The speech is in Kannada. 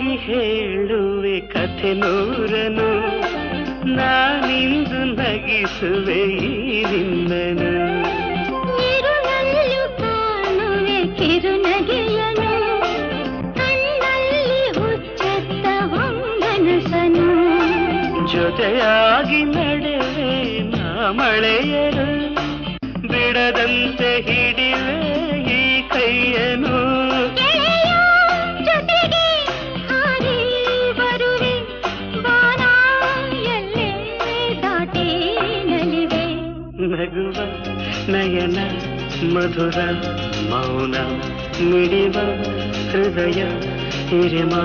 ಓದಿ ಹೇಳುವೆ ಕಥೆ ನೂರನು, ನಾನಿಂದು ನಗಿಸುವೆ ಈ ನಿನ್ನನು. ಇರುಳಲ್ಲೂ ಕಾಣುವೆ ಕಿರುನಗೆಯನು, ಕಣ್ಣಲ್ಲಿ ಹುಚ್ಚೆತ್ತ ಹೊಂಗನಸನು. ಜೊತೆಯಾಗಿ ನಡೆವೆ ನಾ ಮಳೆಯರು, ಬಿಡದಂತೆ ಹಿಡಿವೆ ಈ ಕೈಯನು. ಜೊತೆಗೆ ಹಾರಿ ಬರುವೆ ಬಾನ ಎಲ್ಲೇ ದಾಟಿ ನಲಿವೆ. ನಗುವ ನಯನ ಮಧುರ ಮೌನ ಮಿಡಿವ ಹೃದಯ ಹಿರಿಮಾ.